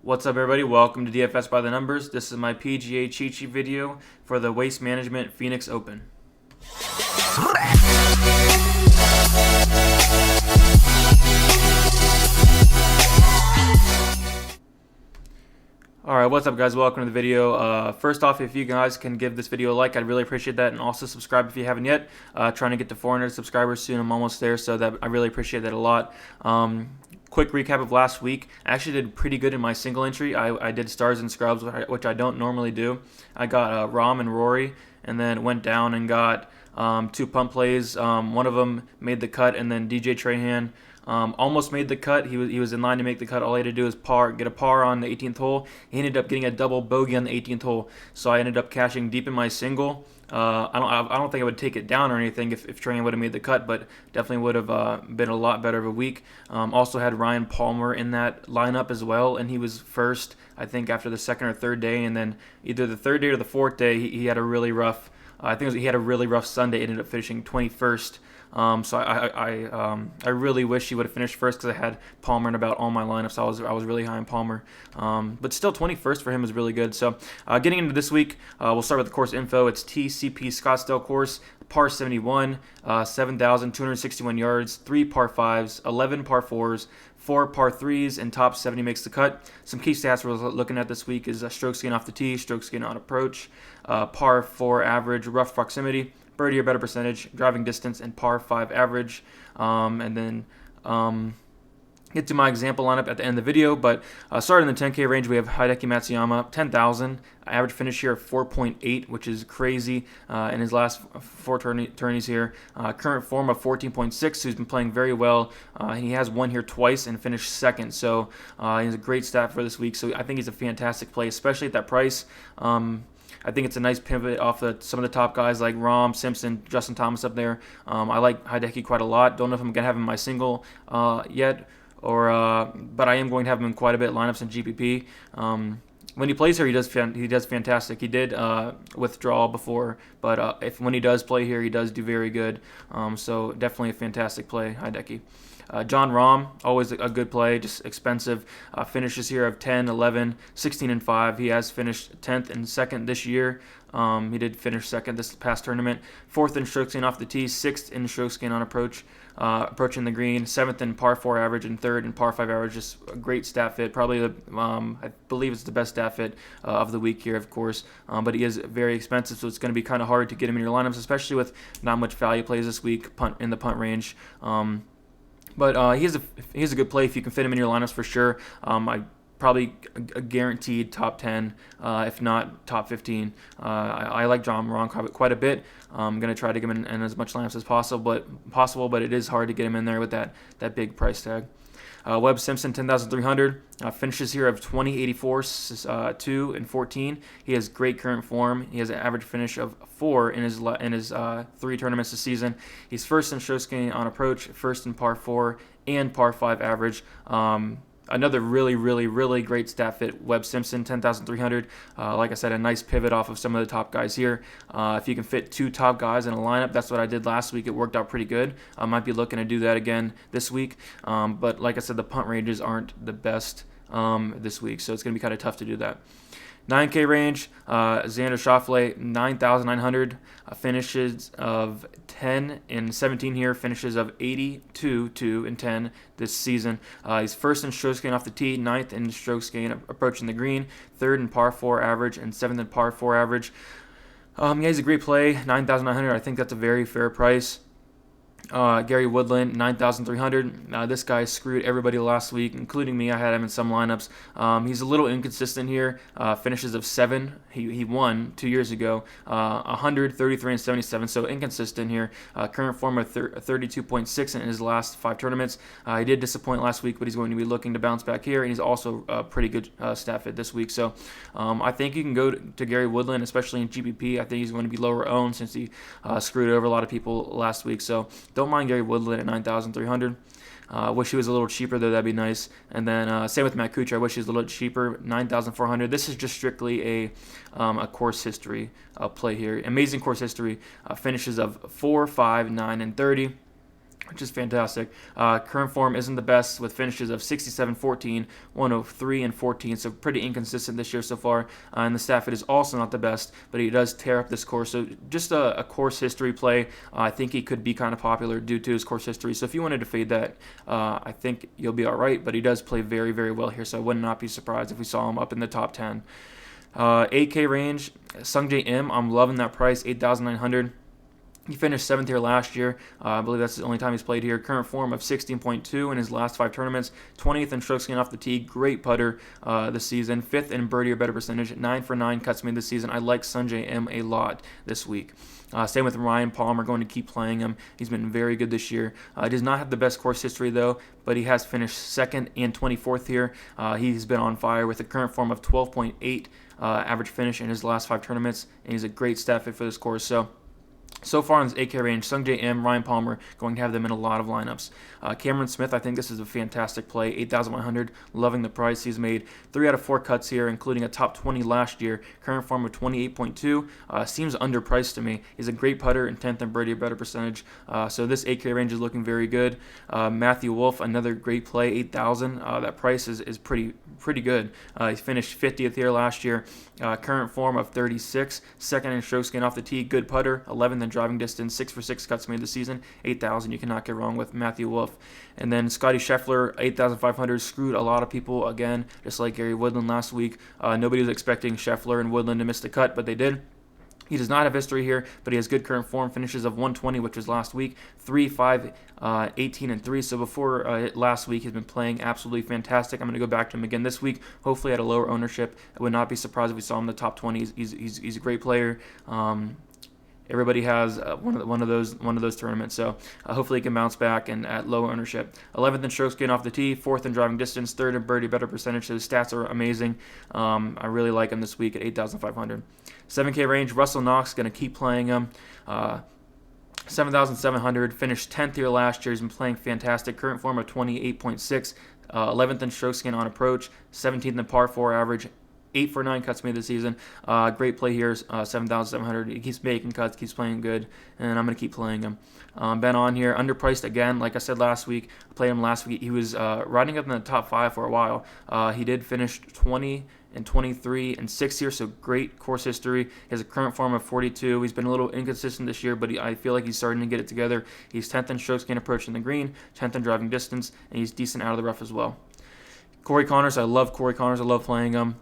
What's up, everybody? Welcome to DFS by the Numbers. This is my PGA cheat sheet video for the Waste Management Phoenix Open. Alright, what's up, guys? Welcome to the video. First off, if you guys can give this video a like, I'd really appreciate that, and also subscribe if you haven't yet. Trying to get to 400 subscribers soon. I'm almost there, so that I really appreciate that a lot. Quick recap of last week. I actually did pretty good in my single entry. I did stars and scrubs, which I don't normally do. I got Rahm and Rory, and then went down and got two punt plays. One of them made the cut, and then DJ Trahan almost made the cut. He was in line to make the cut. All he had to do was get a par on the 18th hole. He ended up getting a double bogey on the 18th hole, so I ended up cashing deep in my single. I don't think I would take it down or anything if Trahan would have made the cut, but definitely would have been a lot better of a week. Also had Ryan Palmer in that lineup as well, and he was first, I think, after the second or third day, and then either the third day or the fourth day, he had a really rough. I think he had a really rough Sunday. Ended up finishing 21st. So I really wish he would have finished first because I had Palmer in about all my lineups. I was really high on Palmer, but still 21st for him is really good. So getting into this week, we'll start with the course info. It's TCP Scottsdale course, par 71, 7,261 yards, 3 par 5s, 11 par 4s, 4 par 3s, and top 70 makes the cut. Some key stats we're looking at this week is strokes gained off the tee, strokes gained on approach, par 4 average, rough proximity, birdie or better percentage, driving distance, and par 5 average. And then get to my example lineup at the end of the video. But starting in the 10K range, we have Hideki Matsuyama, 10,000. Average finish here of 4.8, which is crazy in his last 4 tourneys here. Current form of 14.6, so he's been playing very well. He has won here twice and finished second, so he's a great stat for this week. So I think he's a fantastic play, especially at that price. I think it's a nice pivot off some of the top guys like Rahm, Simpson, Justin Thomas up there. I like Hideki quite a lot. Don't know if I'm going to have him in my single yet, but I am going to have him in quite a bit lineups in GPP. When he plays here, he does fantastic. He did withdraw before, but when he does play here, he does do very good. So definitely a fantastic play, Hideki. John Rahm, always a good play, just expensive. Finishes here of 10, 11, 16, and 5. He has finished 10th and 2nd this year. He did finish 2nd this past tournament. 4th in strokes gained off the tee, 6th in strokes gained on approach, approaching the green, 7th in par 4 average, and 3rd in par 5 average. Just a great stat fit. Probably I believe it's the best stat fit of the week here, of course. But he is very expensive, so it's going to be kind of hard to get him in your lineups, especially with not much value plays this week in the punt range. But he is a good play if you can fit him in your lineups for sure. I probably a guaranteed top 10, if not top 15. I like John Rahm quite a bit. I'm going to try to get him in as much lineups as possible, but it is hard to get him in there with that big price tag. Webb Simpson, 10,300, finishes here of 20.84, 2 and 14. He has great current form. He has an average finish of 4 in his 3 tournaments this season. He's first in strokes gained on approach, first in par 4 and par 5 average. Another really great stat fit, Webb Simpson, 10,300. Like I said, a nice pivot off of some of the top guys here. If you can fit 2 top guys in a lineup, that's what I did last week. It worked out pretty good. I might be looking to do that again this week. But like I said, the punt ranges aren't the best this week, so it's going to be kind of tough to do that. 9K range, Xander Schauffele, 9,900, finishes of 10 and 17 here, finishes of 82, 2 and 10 this season. He's first in strokes gained off the tee, 9th in strokes gained approaching the green, 3rd in par 4 average, and 7th in par 4 average. Yeah, he's a great play, 9,900. I think that's a very fair price. Gary Woodland, 9,300. This guy screwed everybody last week, including me. I had him in some lineups. He's a little inconsistent here. Finishes of 7. He won 2 years ago. 100, 33, and 77. So inconsistent here. Current form of 32.6 in his last 5 tournaments. He did disappoint last week, but he's going to be looking to bounce back here. And he's also a pretty good stat fit this week. So I think you can go to Gary Woodland, especially in GPP. I think he's going to be lower owned since he screwed over a lot of people last week. So don't mind Gary Woodland at 9,300. Wish he was a little cheaper, though. That'd be nice. And then same with Matt Kuchar. I wish he was a little cheaper, 9,400. This is just strictly a course history play here. Amazing course history. Finishes of 4, 5, 9, and 30. which is fantastic. Current form isn't the best with finishes of 67, 14, 103, and 14, so pretty inconsistent this year so far. And the Stafford is also not the best, but he does tear up this course. So just a course history play. I think he could be kind of popular due to his course history. So if you wanted to fade that, I think you'll be all right. But he does play very, very well here, so I would not be surprised if we saw him up in the top 10. 8K range, Sungjae Im, I'm loving that price, 8,900. He finished 7th here last year. I believe that's the only time he's played here. Current form of 16.2 in his last 5 tournaments. 20th in strokes gained off the tee. Great putter this season. 5th in birdie or better percentage. 9 for 9 cuts made this season. I like Sungjae Im a lot this week. Same with Ryan Palmer, going to keep playing him. He's been very good this year. He does not have the best course history, though, but he has finished 2nd and 24th here. He's been on fire with a current form of 12.8 average finish in his last 5 tournaments, and he's a great stat fit for this course. So far in this 8K range, Sungjae Im, Ryan Palmer, going to have them in a lot of lineups. Cameron Smith, I think this is a fantastic play, 8,100, loving the price. He's made 3 out of 4 cuts here, including a top 20 last year. Current form of 28.2, seems underpriced to me. He's a great putter and 10th in birdie or better percentage. So this 8K range is looking very good. Matthew Wolff, another great play, 8,000. That price is pretty good. He finished 50th here last year. Current form of 36, 2nd in strokes gained off the tee, good putter, 11th in driving distance, 6 for 6 cuts made this season, 8,000. You cannot get wrong with Matthew Wolff. And then Scotty Scheffler, 8,500, screwed a lot of people again, just like Gary Woodland last week. Nobody was expecting Scheffler and Woodland to miss the cut, but they did. He does not have history here, but he has good current form. Finishes of 120, which was last week. 3, 5, 18, and 3. So before last week, he's been playing absolutely fantastic. I'm going to go back to him again this week, hopefully at a lower ownership. I would not be surprised if we saw him in the top 20. He's a great player. Everybody has one of those tournaments, so hopefully he can bounce back and at low ownership. 11th in strokes gained off the tee, 4th in driving distance, 3rd in birdie better percentage. So his stats are amazing. I really like him this week at 8,500. 7K range, Russell Knox, going to keep playing him. 7,700, finished 10th here last year. He's been playing fantastic. Current form of 28.6, 11th in strokes gained on approach, 17th in par 4 average. 8 for 9 cuts made this season. Great play here, 7,700. He keeps making cuts, keeps playing good, and I'm going to keep playing him. Ben on here, underpriced again. Like I said last week, I played him last week. He was riding up in the top 5 for a while. He did finish 20 and 23 and 6 here, so great course history. He has a current form of 42. He's been a little inconsistent this year, but I feel like he's starting to get it together. He's 10th in strokes gained approach in the green, 10th in driving distance, and he's decent out of the rough as well. Corey Connors, I love Corey Connors. I love playing him.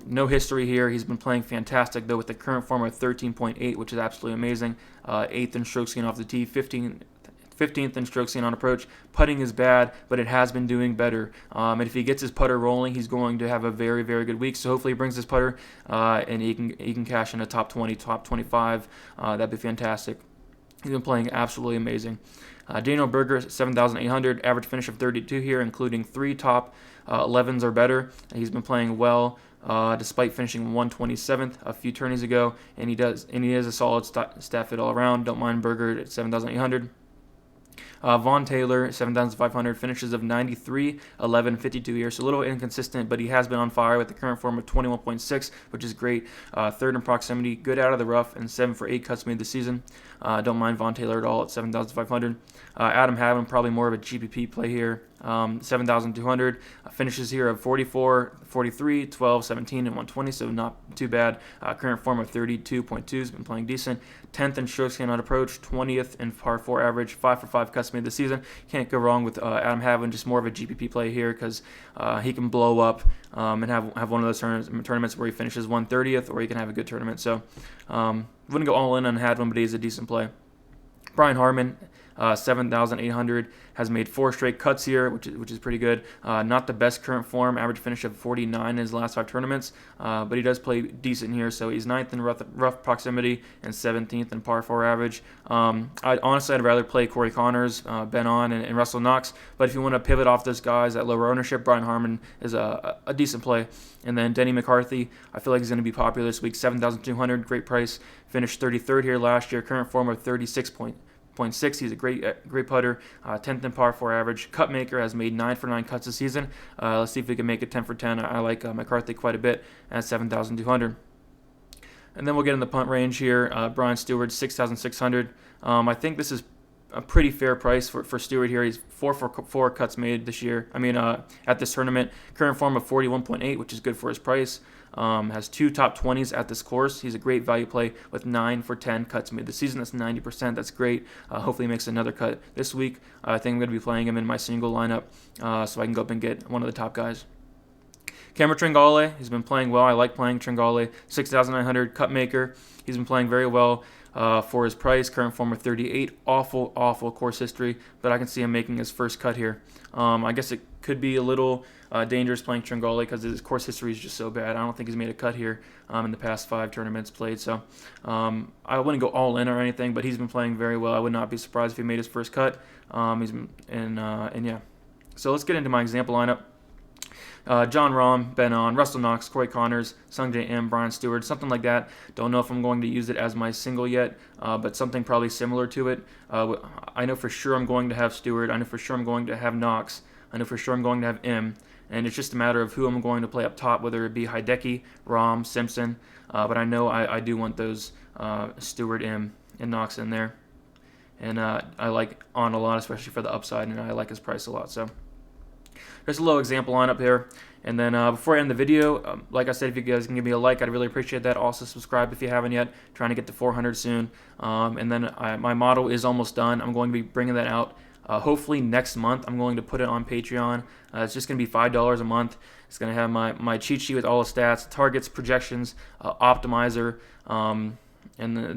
No history here. He's been playing fantastic, though, with the current form of 13.8, which is absolutely amazing. 8th in strokes gained off the tee, 15th in strokes gained on approach. Putting is bad, but it has been doing better. And if he gets his putter rolling, he's going to have a very, very good week. So hopefully he brings his putter and he can cash in a top 20, top 25. That'd be fantastic. He's been playing absolutely amazing. Daniel Berger, 7,800, average finish of 32 here, including 3 top 11s or better. He's been playing well despite finishing 127th a few tourneys ago, and he is a solid stat fit all around. Don't mind Berger at 7,800. Vaughn Taylor, 7,500, finishes of 93, 11, 52 here. So a little inconsistent, but he has been on fire with the current form of 21.6, which is great. 3rd in proximity, good out of the rough, and 7 for 8 cuts made this season. Don't mind Vaughn Taylor at all at 7,500. Adam Hadwin, probably more of a GPP play here. 7,200, finishes here of 44, 43, 12, 17, and 120, so not too bad. Current form of 32.2 has been playing decent. 10th in strokes gained on approach, 20th in par 4 average, 5 for 5 cuts made this season. Can't go wrong with Adam Hadwin, just more of a GPP play here because he can blow up and have one of those tournaments where he finishes 130th, or he can have a good tournament. So wouldn't go all in on Hadwin, but he's a decent play. Brian Harman, 7,800, has made 4 straight cuts here, which is pretty good. Not the best current form, average finish of 49 in his last 5 tournaments, but he does play decent here. So he's 9th in rough proximity and 17th in par 4 average. I'd rather play Corey Connors, Ben On, and Russell Knox. But if you want to pivot off those guys at lower ownership, Brian Harman is a decent play. And then Denny McCarthy, I feel like he's going to be popular this week. 7,200, great price. Finished 33rd here last year. Current form of 36.6. He's a great putter, 10th in par 4 average. Cut maker, has made 9 for 9 cuts this season. Let's see if we can make it 10 for 10. I like McCarthy quite a bit at 7,200. And then we'll get in the punt range here. Brian Stewart, 6,600. I think this is a pretty fair price for Stewart here. He's 4 for 4 cuts made this year. At this tournament, current form of 41.8, which is good for his price. Has 2 top 20s at this course. He's a great value play with 9 for 10 cuts made this season. That's 90%. That's great. Hopefully he makes another cut this week. I think I'm going to be playing him in my single lineup so I can go up and get one of the top guys. Cameron Tringale, he's been playing well. I like playing Tringale. 6,900 cut maker. He's been playing very well for his price. Current form of 38. Awful course history, but I can see him making his first cut here. I guess it could be a little dangerous playing Tringale because his course history is just so bad. I don't think he's made a cut here in the past 5 tournaments played. So I wouldn't go all in or anything, but he's been playing very well. I would not be surprised if he made his first cut. And yeah. So let's get into my example lineup. John Rahm, Ben On, Russell Knox, Corey Connors, Sungjae Im, Brian Stewart, something like that. Don't know if I'm going to use it as my single yet, but something probably similar to it. I know for sure I'm going to have Stewart. I know for sure I'm going to have Knox. I know for sure I'm going to have Im. And it's just a matter of who I'm going to play up top, whether it be Hideki, Rahm, Simpson. But I know I do want those Stewart, Im, and Knox in there. And I like On a lot, especially for the upside, and I like his price a lot. So there's a little example lineup here. And then before I end the video, like I said, if you guys can give me a like, I'd really appreciate that. Also subscribe if you haven't yet. Trying to get to 400 soon. And then my model is almost done. I'm going to be bringing that out hopefully next month. I'm going to put it on Patreon. It's just going to be $5 a month. It's going to have my cheat sheet with all the stats, targets, projections, optimizer, and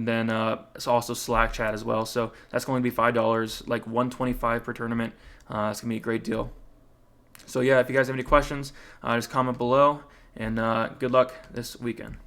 then it's also Slack chat as well. So that's going to be $5, like $125 per tournament. It's going to be a great deal. So yeah, if you guys have any questions, just comment below, and good luck this weekend.